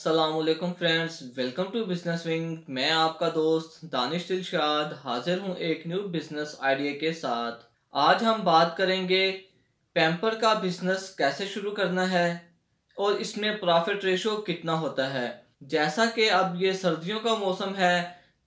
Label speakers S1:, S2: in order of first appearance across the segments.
S1: अस्सलामुअलैकुम friends, welcome to business wing. मैं आपका दोस्त दानिश दिलशाद हाजिर हूँ एक न्यू बिजनेस आइडिया के साथ। आज हम बात करेंगे पैम्पर का बिजनेस कैसे शुरू करना है और इसमें प्रॉफिट रेशो कितना होता है। जैसा कि अब ये सर्दियों का मौसम है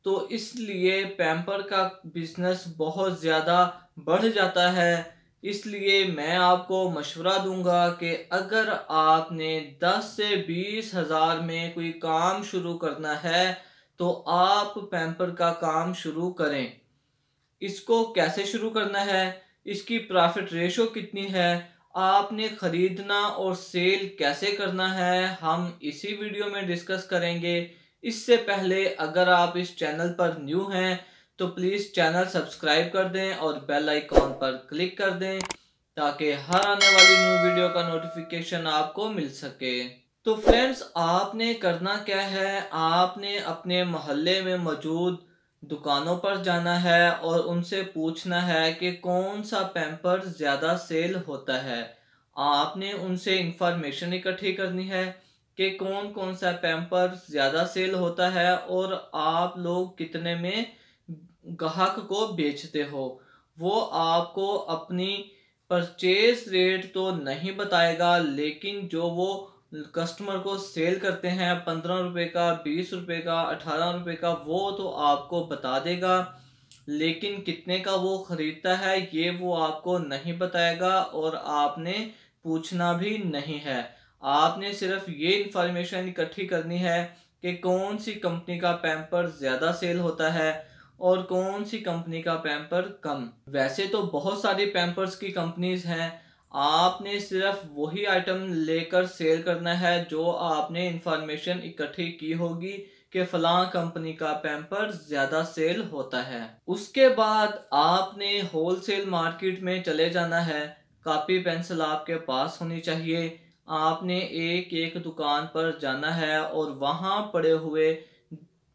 S1: तो इसलिए पैम्पर का बिजनेस बहुत ज़्यादा बढ़ जाता है। इसलिए मैं आपको मशवरा दूंगा कि अगर आपने 10 से 20 हज़ार में कोई काम शुरू करना है तो आप पैम्पर का काम शुरू करें। इसको कैसे शुरू करना है, इसकी प्रॉफिट रेशो कितनी है, आपने ख़रीदना और सेल कैसे करना है, हम इसी वीडियो में डिस्कस करेंगे। इससे पहले अगर आप इस चैनल पर न्यू हैं तो प्लीज़ चैनल सब्सक्राइब कर दें और बेल आइकॉन पर क्लिक कर दें ताकि हर आने वाली न्यू वीडियो का नोटिफिकेशन आपको मिल सके। तो फ्रेंड्स, आपने करना क्या है, आपने अपने मोहल्ले में मौजूद दुकानों पर जाना है और उनसे पूछना है कि कौन सा पैम्पर ज़्यादा सेल होता है। आपने उनसे इंफॉर्मेशन इकट्ठी करनी है कि कौन कौन सा पैम्पर ज़्यादा सेल होता है और आप लोग कितने में ग्राहक को बेचते हो। वो आपको अपनी परचेज रेट तो नहीं बताएगा, लेकिन जो वो कस्टमर को सेल करते हैं 15 रुपए का, 20 रुपए का, 18 रुपए का, वो तो आपको बता देगा, लेकिन कितने का वो खरीदता है ये वो आपको नहीं बताएगा और आपने पूछना भी नहीं है। आपने सिर्फ ये इंफॉर्मेशन इकट्ठी करनी है कि कौन सी कंपनी का पैम्पर ज़्यादा सेल होता है और कौन सी कंपनी का पैम्पर कम। वैसे तो बहुत सारी पैम्पर्स की कंपनीज हैं, आपने सिर्फ वही आइटम लेकर सेल करना है जो आपने इंफॉर्मेशन इकट्ठी की होगी कि फलां कंपनी का पैम्पर ज़्यादा सेल होता है। उसके बाद आपने होलसेल मार्केट में चले जाना है। कॉपी पेंसिल आपके पास होनी चाहिए। आपने एक एक दुकान पर जाना है और वहाँ पड़े हुए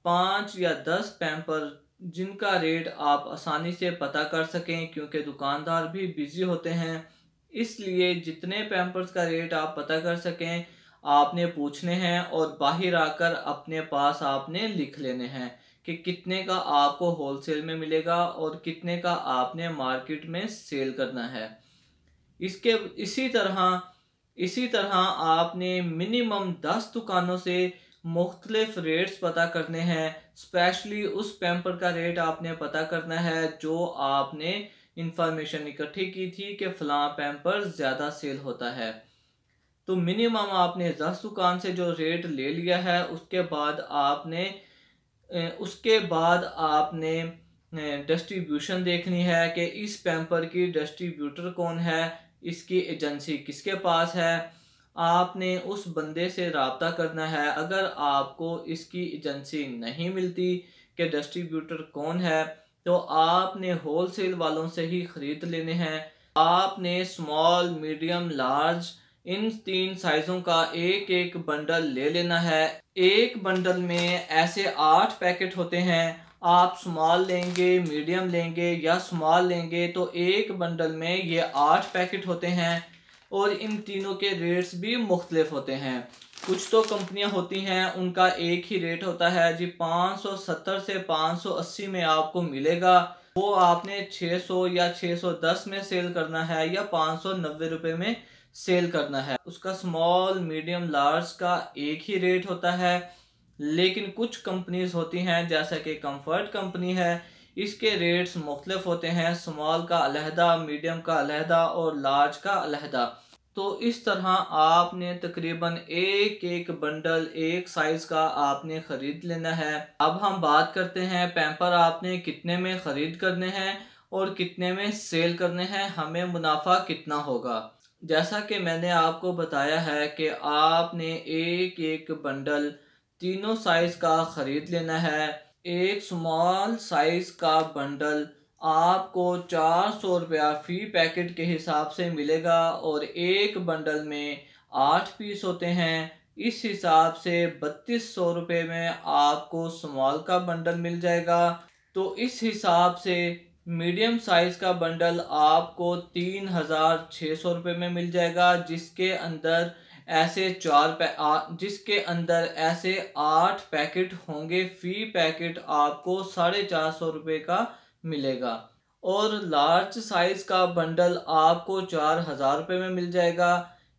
S1: 5 या 10 पैम्पर जिनका रेट आप आसानी से पता कर सकें, क्योंकि दुकानदार भी बिजी होते हैं, इसलिए जितने पैम्पर्स का रेट आप पता कर सकें आपने पूछने हैं और बाहर आकर अपने पास आपने लिख लेने हैं कि कितने का आपको होलसेल में मिलेगा और कितने का आपने मार्केट में सेल करना है। इसके इसी तरह आपने मिनिमम 10 दुकानों से मुख्तलिफ रेट्स पता करने हैं। स्पेशली उस पैम्पर का रेट आपने पता करना है जो आपने इंफॉर्मेशन इकट्ठी की थी कि फलां पैम्पर ज़्यादा सेल होता है। तो मिनिमम आपने 10 दुकान से जो रेट ले लिया है उसके बाद आपने डिस्ट्रीब्यूशन देखनी है कि इस पैम्पर की डिस्ट्रीब्यूटर कौन है, इसकी एजेंसी किसके पास है। आपने उस बंदे से रब्ता करना है। अगर आपको इसकी एजेंसी नहीं मिलती कि डिस्ट्रीब्यूटर कौन है तो आपने होलसेल वालों से ही ख़रीद लेने हैं। आपने स्मॉल, मीडियम, लार्ज इन 3 साइज़ों का एक एक बंडल ले लेना है। एक बंडल में ऐसे 8 पैकेट होते हैं। आप स्मॉल लेंगे, मीडियम लेंगे या स्मॉल लेंगे तो एक बंडल में ये 8 पैकेट होते हैं और इन तीनों के रेट्स भी मुख्तलिफ होते हैं। कुछ तो कंपनियां होती हैं उनका एक ही रेट होता है जी, 570 से 580 में आपको मिलेगा। वो आपने 600 या 610 में सेल करना है या 590 रुपए में सेल करना है। उसका स्मॉल, मीडियम, लार्ज का एक ही रेट होता है। लेकिन कुछ कंपनीज होती हैं जैसा कि कंफर्ट कंपनी है, इसके रेट्स मुख्तलिफ होते हैं। स्मॉल का अलहदा, मीडियम का अलहदा और लार्ज का अलहदा। तो इस तरह आपने तकरीबन एक एक बंडल एक साइज का आपने ख़रीद लेना है। अब हम बात करते हैं पैम्पर आपने कितने में ख़रीद करने हैं और कितने में सेल करने हैं, हमें मुनाफा कितना होगा। जैसा कि मैंने आपको बताया है कि आपने एक एक बंडल तीनों साइज़ का ख़रीद लेना है। एक स्मॉल साइज़ का बंडल आपको 400 रुपया फ़ी पैकेट के हिसाब से मिलेगा और एक बंडल में 8 पीस होते हैं। इस हिसाब से 3200 रुपये में आपको स्मॉल का बंडल मिल जाएगा। तो इस हिसाब से मीडियम साइज़ का बंडल आपको 3600 रुपये में मिल जाएगा, जिसके अंदर ऐसे जिसके अंदर ऐसे 8 पैकेट होंगे। फी पैकेट आपको 450 रुपये का मिलेगा। और लार्ज साइज का बंडल आपको 4000 रुपये में मिल जाएगा।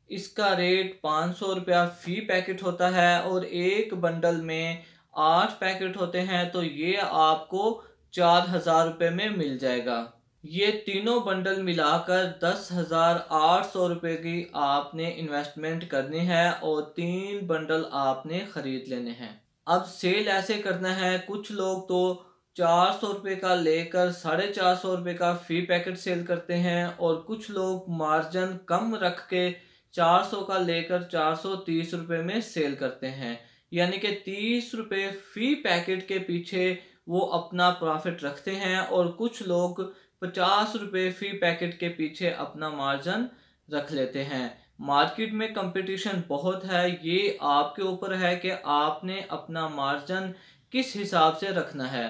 S1: इसका रेट 500 रुपया फी पैकेट होता है और एक बंडल में 8 पैकेट होते हैं, तो ये आपको 4000 रुपये में मिल जाएगा। ये तीनों बंडल मिलाकर 10,800 रुपये की आपने इन्वेस्टमेंट करनी है और 3 बंडल आपने खरीद लेने हैं। अब सेल ऐसे करना है, कुछ लोग तो 400 रुपये का लेकर 450 रुपये का फी पैकेट सेल करते हैं और कुछ लोग मार्जिन कम रख के 400 का लेकर 430 रुपये में सेल करते हैं। यानी कि 30 रुपये फी पैकेट के पीछे वो अपना प्रॉफिट रखते हैं और कुछ लोग 50 रुपये फी पैकेट के पीछे अपना मार्जिन रख लेते हैं। मार्केट में कंपटीशन बहुत है, ये आपके ऊपर है कि आपने अपना मार्जिन किस हिसाब से रखना है।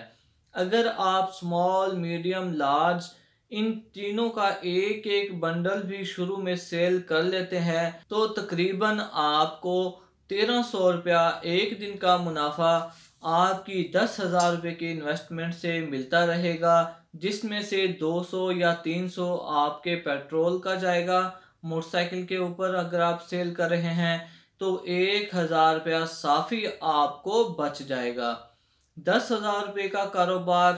S1: अगर आप स्मॉल, मीडियम, लार्ज इन तीनों का एक एक बंडल भी शुरू में सेल कर लेते हैं तो तकरीबन आपको 1300 रुपया एक दिन का मुनाफा आपकी 10,000 रुपये की इन्वेस्टमेंट से मिलता रहेगा, जिसमें से 200 या 300 आपके पेट्रोल का जाएगा। मोटरसाइकिल के ऊपर अगर आप सेल कर रहे हैं तो 1000 रुपया साफ़ी आपको बच जाएगा। 10,000 रुपये का कारोबार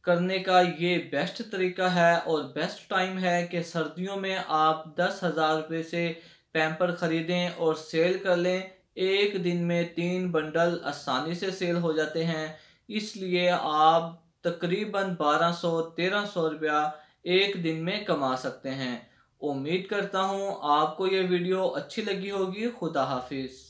S1: करने का ये बेस्ट तरीका है और बेस्ट टाइम है कि सर्दियों में आप 10,000 रुपये से पैम्पर ख़रीदें और सेल कर लें। एक दिन में 3 बंडल आसानी से सेल हो जाते हैं, इसलिए आप तकरीबन 1200-1300 रुपया एक दिन में कमा सकते हैं। उम्मीद करता हूँ आपको ये वीडियो अच्छी लगी होगी। खुदा हाफिज़।